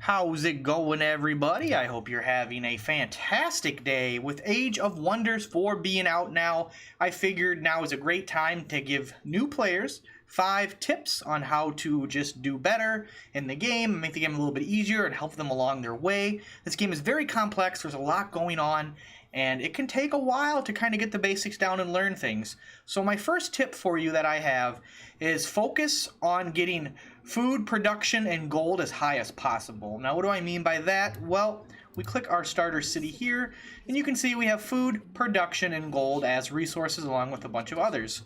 How's it going, everybody? I hope you're having a fantastic day. With Age of Wonders 4 being out now, I figured now is a great time to give new players 5 tips on how to just do better in the game, make the game a little bit easier, and help them along their way. This game is very complex, there's a lot going on, and it can take a while to kind of get the basics down and learn things. So my first tip for you that I have is focus on getting food production and gold as high as possible. Now, what do I mean by that? Well, we click our starter city here, and you can see we have food, production, and gold as resources along with a bunch of others.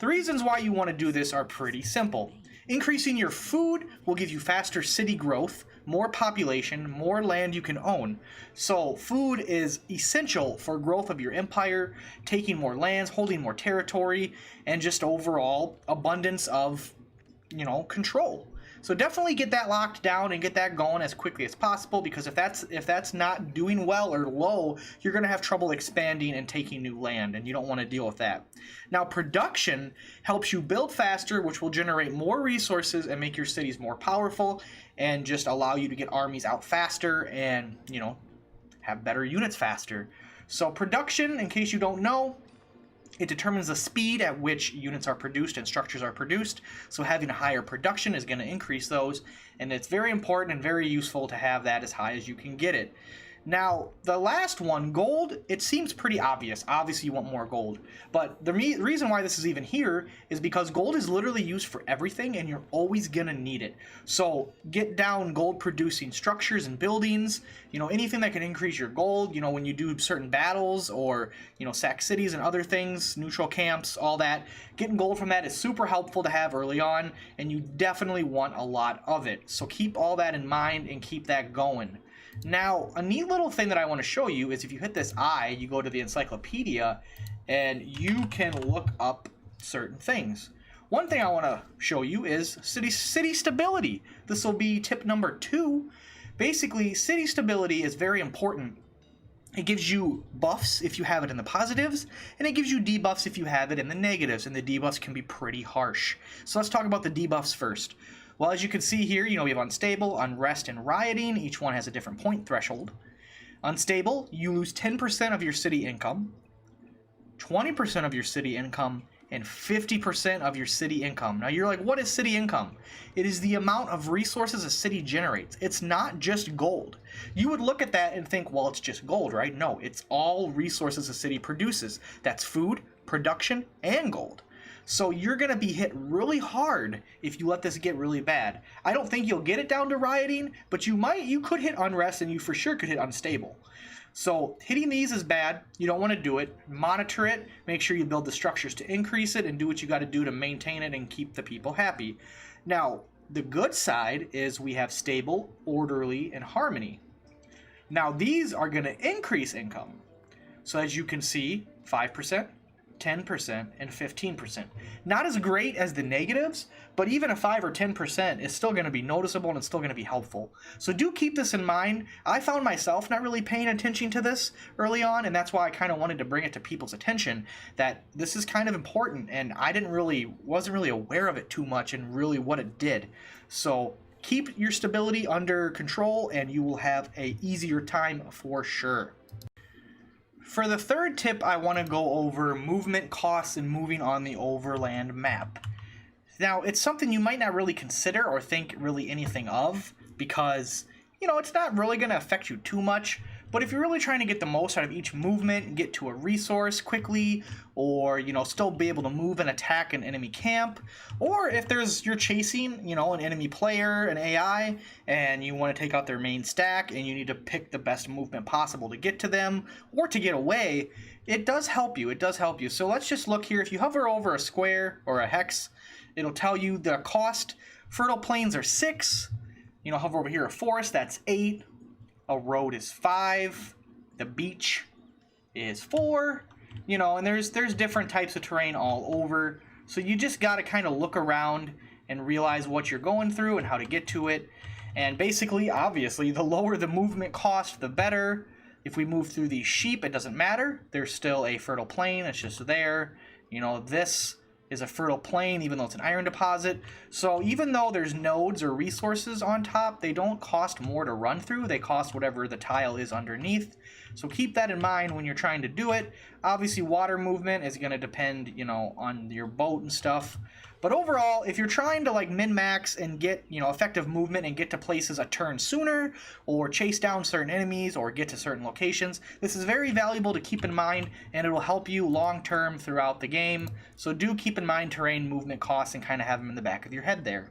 The reasons why you want to do this are pretty simple. Increasing your food will give you faster city growth, more population, more land you can own. So food is essential for growth of your empire, taking more lands, holding more territory, and just overall abundance of, control. So definitely get that locked down and get that going as quickly as possible, because if that's not doing well or low, you're going to have trouble expanding and taking new land, and you don't want to deal with that. Now, production helps you build faster, which will generate more resources and make your cities more powerful and just allow you to get armies out faster and, have better units faster. So production, in case you don't know, it determines the speed at which units are produced and structures are produced, so having a higher production is going to increase those, and it's very important and very useful to have that as high as you can get it. Now, the last one, gold, it seems pretty obvious. Obviously, you want more gold. But the reason why this is even here is because gold is literally used for everything, and you're always going to need it. So get down gold-producing structures and buildings, anything that can increase your gold, when you do certain battles or, sack cities and other things, neutral camps, all that. Getting gold from that is super helpful to have early on, and you definitely want a lot of it. So keep all that in mind and keep that going. Now, a neat little thing that I want to show you is if you hit this I, you go to the encyclopedia, and you can look up certain things. One thing I want to show you is city stability. This will be tip number 2. Basically, city stability is very important. It gives you buffs if you have it in the positives, and it gives you debuffs if you have it in the negatives, and the debuffs can be pretty harsh. So let's talk about the debuffs first. Well, as you can see here, we have unstable, unrest, and rioting. Each one has a different point threshold. Unstable, you lose 10% of your city income, 20% of your city income, and 50% of your city income. Now you're like, what is city income? It is the amount of resources a city generates. It's not just gold. You would look at that and think, well, it's just gold, right? No, it's all resources a city produces. That's food, production, and gold. So you're going to be hit really hard if you let this get really bad. I don't think you'll get it down to rioting, but you could hit unrest, and you for sure could hit unstable. So hitting these is bad. You don't want to do it. Monitor it. Make sure you build the structures to increase it, and do what you got to do to maintain it and keep the people happy. Now, the good side is we have stable, orderly, and harmony. Now, these are going to increase income. So as you can see, 5%. 10%, and 15%. Not as great as the negatives, but even a 5 or 10% is still going to be noticeable, and it's still going to be helpful. So do keep this in mind. I found myself not really paying attention to this early on, and that's why I kind of wanted to bring it to people's attention that this is kind of important, and I wasn't really aware of it too much and really what it did. So keep your stability under control, and you will have an easier time for sure. For the third tip, I want to go over movement costs and moving on the overland map. Now, it's something you might not really consider or think really anything of, because, it's not really going to affect you too much. But if you're really trying to get the most out of each movement and get to a resource quickly, or, still be able to move and attack an enemy camp, or if you're chasing, an enemy player, an AI, and you want to take out their main stack and you need to pick the best movement possible to get to them or to get away, it does help you. It does help you. So let's just look here. If you hover over a square or a hex, it'll tell you the cost. Fertile plains are 6. Hover over here, a forest, that's 8. A road is 5, the beach is 4, and there's different types of terrain all over. So you just got to kind of look around and realize what you're going through and how to get to it. And basically, obviously, the lower the movement cost, the better. If we move through these sheep, it doesn't matter. There's still a fertile plain. It's just there. This is a fertile plain, even though it's an iron deposit. So even though there's nodes or resources on top, they don't cost more to run through. They cost whatever the tile is underneath. So keep that in mind when you're trying to do it. Obviously, water movement is going to depend, you know, on your boat and stuff. But overall, if you're trying to like min-max and get, you know, effective movement and get to places a turn sooner, or chase down certain enemies, or get to certain locations, this is very valuable to keep in mind, and it will help you long-term throughout the game. So do keep in mind terrain movement costs and kind of have them in the back of your head there.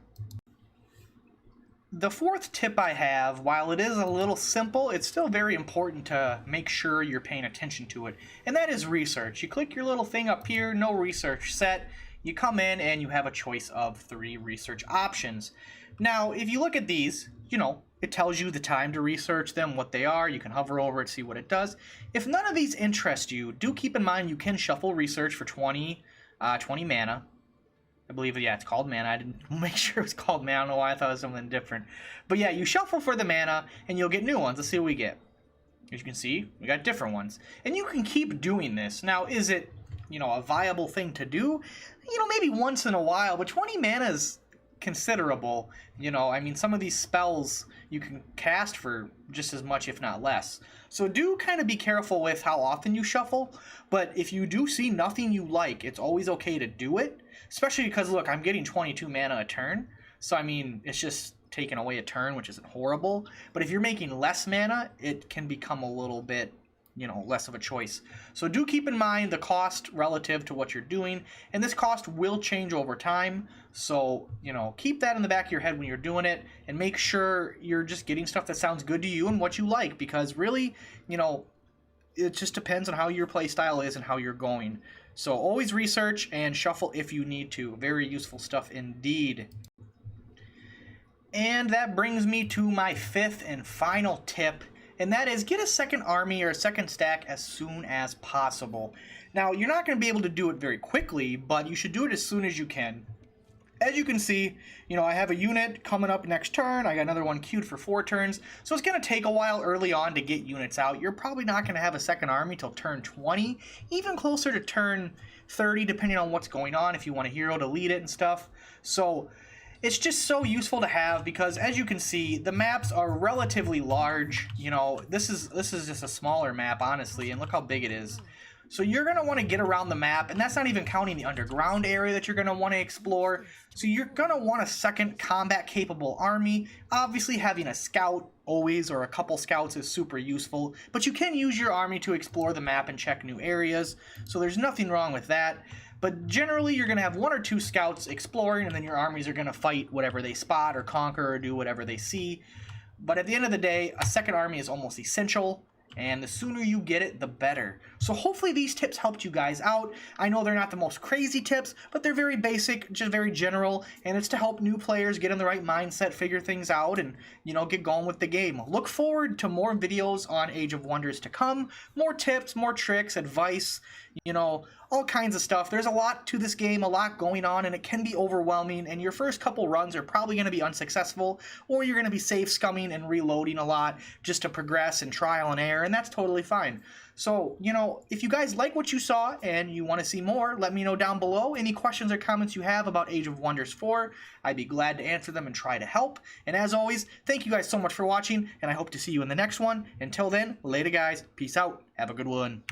The fourth tip I have, while it is a little simple, it's still very important to make sure you're paying attention to it, and that is research. You click your little thing up here, no research set. You come in and you have a choice of 3 research options. Now, if you look at these, you know, it tells you the time to research them, what they are. You can hover over it, see what it does. If none of these interest you, do keep in mind you can shuffle research for 20 mana. I believe, yeah, it's called mana. I didn't make sure it was called mana. I don't know why I thought it was something different. But yeah, you shuffle for the mana and you'll get new ones. Let's see what we get. As you can see, we got different ones. And you can keep doing this. Now, is it, you know, a viable thing to do? You know, maybe once in a while, but 20 mana is considerable. You know, I mean, some of these spells you can cast for just as much, if not less. So do kind of be careful with how often you shuffle, but if you do see nothing you like, it's always okay to do it, especially because, look, I'm getting 22 mana a turn, so I mean, it's just taking away a turn, which isn't horrible, but if you're making less mana, it can become a little bit, you know, less of a choice. So do keep in mind the cost relative to what you're doing, and this cost will change over time. So, you know, keep that in the back of your head when you're doing it, and make sure you're just getting stuff that sounds good to you and what you like, because really, you know, it just depends on how your play style is and how you're going. So always research and shuffle if you need to. Very useful stuff indeed. And that brings me to my 5th and final tip, and that is get a second army or a second stack as soon as possible. Now, you're not going to be able to do it very quickly, but you should do it as soon as you can. As you can see, you know, I have a unit coming up next turn. I got another one queued for 4 turns. So it's going to take a while early on to get units out. You're probably not going to have a second army till turn 20, even closer to turn 30, depending on what's going on, if you want a hero to lead it and stuff. So it's just so useful to have, because as you can see, the maps are relatively large. You know, this is just a smaller map, honestly, and look how big it is. So you're going to want to get around the map, and that's not even counting the underground area that you're going to want to explore. So you're going to want a second combat-capable army. Obviously, having a scout always, or a couple scouts, is super useful, but you can use your army to explore the map and check new areas, so there's nothing wrong with that. But generally, you're going to have 1 or 2 scouts exploring, and then your armies are going to fight whatever they spot or conquer or do whatever they see. But at the end of the day, a second army is almost essential, and the sooner you get it, the better. So hopefully these tips helped you guys out. I know they're not the most crazy tips, but they're very basic, just very general, and it's to help new players get in the right mindset, figure things out, and, you know, get going with the game. Look forward to more videos on Age of Wonders to come. More tips, more tricks, advice, you know, all kinds of stuff. There's a lot to this game, a lot going on, and it can be overwhelming, and your first couple runs are probably going to be unsuccessful, or you're going to be save scumming and reloading a lot just to progress and trial and error, and that's totally fine. So, you know, if you guys like what you saw and you want to see more, let me know down below. Any questions or comments you have about Age of Wonders 4, I'd be glad to answer them and try to help. And as always, thank you guys so much for watching, and I hope to see you in the next one. Until then, later guys, peace out, have a good one.